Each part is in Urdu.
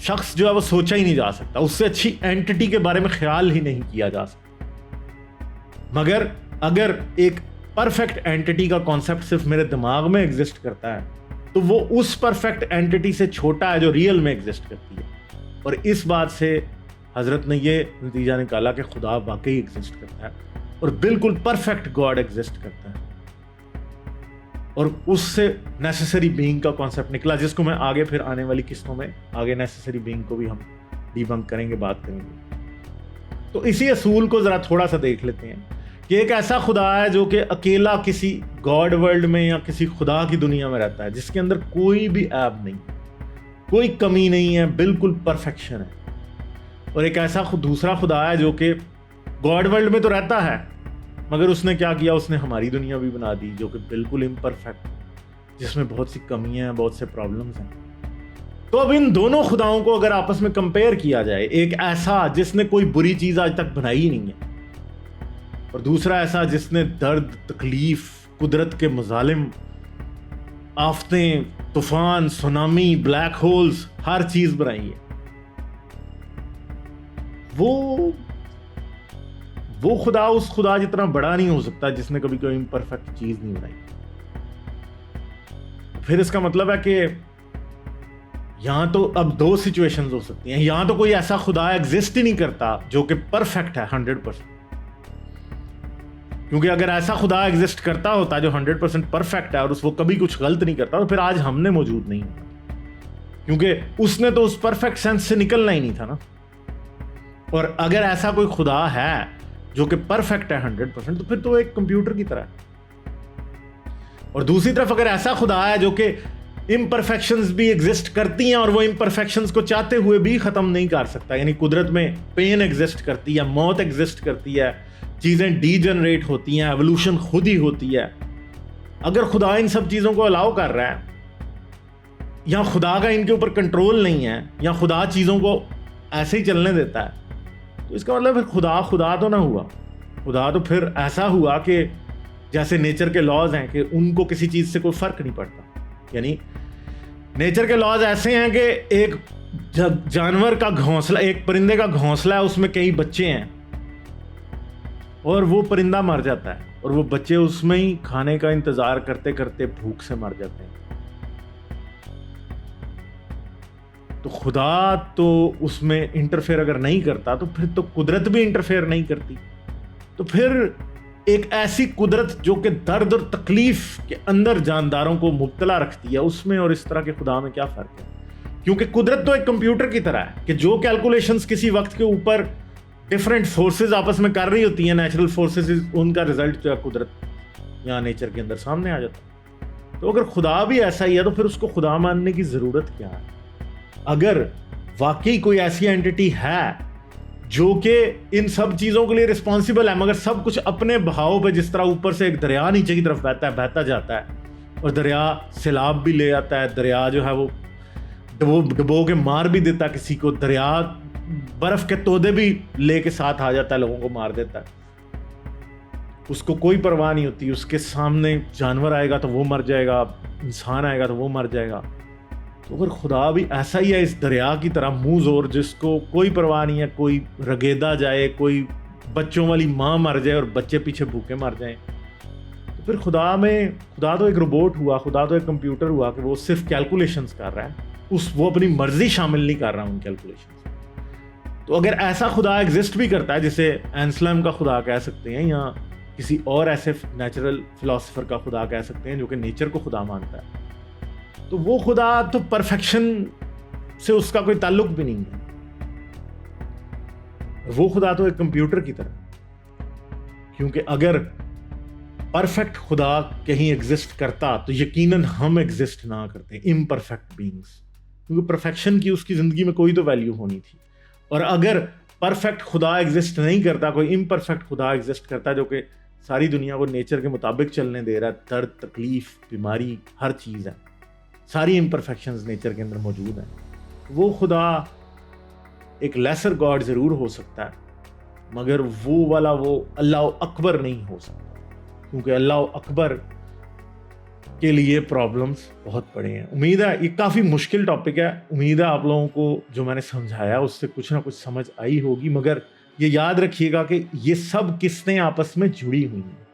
شخص جو ہے وہ سوچا ہی نہیں جا سکتا, اس سے اچھی اینٹی کے بارے میں خیال ہی نہیں کیا جا سکتا. مگر اگر ایک پرفیکٹ اینٹی کا کانسیپٹ صرف میرے دماغ میں ایگزسٹ کرتا ہے تو وہ اس پرفیکٹ اینٹی سے چھوٹا ہے جو ریئل میں ایگزسٹ کرتی ہے. اور اس بات سے حضرت نے یہ نتیجہ نکالا کہ خدا واقعی ایگزسٹ کرتا ہے اور بالکل پرفیکٹ گاڈ ایگزسٹ کرتا ہے. اور اس سے نیسیسری بینگ کا کانسیپٹ نکلا, جس کو میں آگے پھر آنے والی قسطوں میں آگے نیسیسری بینگ کو بھی ہم ڈیبنک کریں گے, بات کریں گے. تو اسی اصول کو ذرا تھوڑا سا دیکھ لیتے ہیں کہ ایک ایسا خدا ہے جو کہ اکیلا کسی گاڈ ورلڈ میں یا کسی خدا کی دنیا میں رہتا ہے, جس کے اندر کوئی بھی عیب نہیں, کوئی کمی نہیں ہے, بالکل پرفیکشن ہے. اور ایک ایسا دوسرا خدا ہے جو کہ گاڈ ورلڈ میں تو رہتا ہے, مگر اس نے کیا کیا, اس نے ہماری دنیا بھی بنا دی جو کہ بالکل امپرفیکٹ, جس میں بہت سی کمیاں ہیں, بہت سے پرابلمز ہیں. تو اب ان دونوں خداؤں کو اگر آپس میں کمپیئر کیا جائے, ایک ایسا جس نے کوئی بری چیز آج تک بنائی ہی نہیں ہے, اور دوسرا ایسا جس نے درد, تکلیف, قدرت کے مظالم, آفتیں, طوفان, سونامی, بلیک ہولز, ہر چیز بنائی ہے, وہ خدا اس خدا جتنا بڑا نہیں ہو سکتا جس نے کبھی کوئی امپرفیکٹ چیز نہیں بنائی. پھر اس کا مطلب ہے کہ یہاں تو اب دو سچویشنز ہو سکتی ہیں. یہاں تو کوئی ایسا خدا ایگزسٹ ہی نہیں کرتا جو کہ پرفیکٹ ہے 100%, کیونکہ اگر ایسا خدا ایگزسٹ کرتا ہوتا جو 100% پرفیکٹ ہے اور وہ کبھی کچھ غلط نہیں کرتا تو پھر آج ہم نے موجود نہیں ہوتا, کیونکہ اس نے تو اس پرفیکٹ سینس سے نکلنا ہی نہیں تھا نا. اور اگر ایسا کوئی خدا ہے جو کہ پرفیکٹ ہے 100%, تو پھر تو ایک کمپیوٹر کی طرح ہے. اور دوسری طرف اگر ایسا خدا ہے جو کہ امپرفیکشنز بھی ایگزسٹ کرتی ہیں اور وہ امپرفیکشنز کو چاہتے ہوئے بھی ختم نہیں کر سکتا, یعنی قدرت میں پین ایگزسٹ کرتی ہے, موت ایگزسٹ کرتی ہے, چیزیں ڈی جنریٹ ہوتی ہیں, ایوولوشن خود ہی ہوتی ہے. اگر خدا ان سب چیزوں کو الاؤ کر رہا ہے, یا خدا کا ان کے اوپر کنٹرول نہیں ہے, یا خدا چیزوں کو ایسے ہی چلنے دیتا ہے, تو اس کا مطلب پھر خدا تو نہ ہوا. خدا تو پھر ایسا ہوا کہ جیسے نیچر کے لاز ہیں کہ ان کو کسی چیز سے کوئی فرق نہیں پڑتا. یعنی نیچر کے لاز ایسے ہیں کہ ایک جانور کا گھونسلہ, ایک پرندے کا گھونسلہ ہے, اس میں کئی بچے ہیں اور وہ پرندہ مر جاتا ہے اور وہ بچے اس میں ہی کھانے کا انتظار کرتے کرتے بھوک سے مر جاتے ہیں. تو خدا تو اس میں انٹرفیئر اگر نہیں کرتا تو پھر تو قدرت بھی انٹرفیئر نہیں کرتی. تو پھر ایک ایسی قدرت جو کہ درد اور تکلیف کے اندر جانداروں کو مبتلا رکھتی ہے, اس میں اور اس طرح کے خدا میں کیا فرق ہے؟ کیونکہ قدرت تو ایک کمپیوٹر کی طرح ہے کہ جو کیلکولیشنز کسی وقت کے اوپر ڈفرینٹ فورسز آپس میں کر رہی ہوتی ہیں, نیچرل فورسز, ان کا رزلٹ جو ہے قدرت یا نیچر کے اندر سامنے آ جاتا ہے. تو اگر خدا بھی ایسا ہی ہے تو پھر اس کو خدا ماننے کی ضرورت کیا ہے؟ اگر واقعی کوئی ایسی اینٹی ہے جو کہ ان سب چیزوں کے لیے رسپانسبل ہے, مگر سب کچھ اپنے بہاؤ پہ, جس طرح اوپر سے ایک دریا نیچے کی طرف بہتا جاتا ہے اور دریا سیلاب بھی لے آتا ہے, دریا جو ہے وہ ڈبو کے مار بھی دیتا کسی کو, دریا برف کے تودے بھی لے کے ساتھ آ جاتا ہے, لوگوں کو مار دیتا ہے, اس کو کوئی پرواہ نہیں ہوتی. اس کے سامنے جانور آئے گا تو وہ مر جائے گا, انسان آئے گا تو وہ مر جائے گا. تو اگر خدا بھی ایسا ہی ہے اس دریا کی طرح منہ زور, جس کو کوئی پرواہ نہیں ہے, کوئی رگیدا جائے, کوئی بچوں والی ماں مر جائے اور بچے پیچھے بھوکے مر جائیں, تو پھر خدا تو ایک روبوٹ ہوا, خدا تو ایک کمپیوٹر ہوا کہ وہ صرف کیلکولیشنز کر رہا ہے, وہ اپنی مرضی شامل نہیں کر رہا ان کیلکولیشنز. تو اگر ایسا خدا ایگزسٹ بھی کرتا ہے جسے اینسلم کا خدا کہہ سکتے ہیں, یا کسی اور ایسے نیچرل فلاسفر کا خدا کہہ سکتے ہیں جو کہ نیچر کو خدا مانتا ہے, تو وہ خدا تو پرفیکشن سے اس کا کوئی تعلق بھی نہیں ہے. وہ خدا تو ایک کمپیوٹر کی طرح, کیونکہ اگر پرفیکٹ خدا کہیں ایگزسٹ کرتا تو یقیناً ہم ایگزسٹ نہ کرتے, امپرفیکٹ بینگز, کیونکہ پرفیکشن کی اس کی زندگی میں کوئی تو ویلیو ہونی تھی. اور اگر پرفیکٹ خدا ایگزسٹ نہیں کرتا, کوئی امپرفیکٹ خدا ایگزسٹ کرتا جو کہ ساری دنیا کو نیچر کے مطابق چلنے دے رہا ہے, درد, تکلیف, بیماری, ہر چیز ہے, ساری امپرفیکشنز نیچر کے اندر موجود ہیں, وہ خدا ایک لیسر گاڈ ضرور ہو سکتا ہے, مگر وہ والا وہ اللہ اکبر نہیں ہو سکتا, کیونکہ اللہ اکبر کے لیے پرابلمس بہت بڑے ہیں. امید ہے یہ کافی مشکل ٹاپک ہے, امید ہے آپ لوگوں کو جو میں نے سمجھایا اس سے کچھ نہ کچھ سمجھ آئی ہوگی, مگر یہ یاد رکھیے گا کہ یہ سب قسطیں آپس میں جڑی ہوئی ہیں.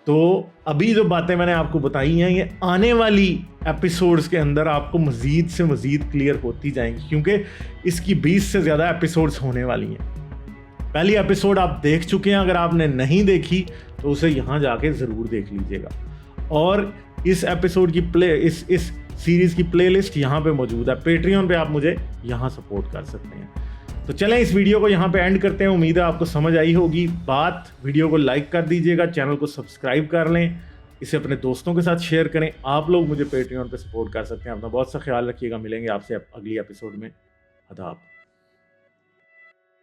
تو ابھی جو باتیں میں نے آپ کو بتائی ہیں یہ آنے والی ایپیسوڈز کے اندر آپ کو مزید سے مزید کلیئر ہوتی جائیں گی, کیونکہ اس کی 20 سے زیادہ ایپیسوڈز ہونے والی ہیں. پہلی ایپیسوڈ آپ دیکھ چکے ہیں, اگر آپ نے نہیں دیکھی تو اسے یہاں جا کے ضرور دیکھ لیجیے گا. اور اس ایپیسوڈ کی اس سیریز کی پلے لسٹ یہاں پہ موجود ہے, پیٹریون پہ آپ مجھے یہاں سپورٹ کر سکتے ہیں. تو چلیں اس ویڈیو کو یہاں پہ اینڈ کرتے ہیں. امید ہے آپ کو سمجھ آئی ہوگی بات. ویڈیو کو لائک کر دیجیے گا, چینل کو سبسکرائب کر لیں, اسے اپنے دوستوں کے ساتھ شیئر کریں. آپ لوگ مجھے پیٹریون پہ سپورٹ کر سکتے ہیں. اپنا بہت سا خیال رکھیے گا. ملیں گے آپ سے اگلی ایپیسوڈ میں. آداب.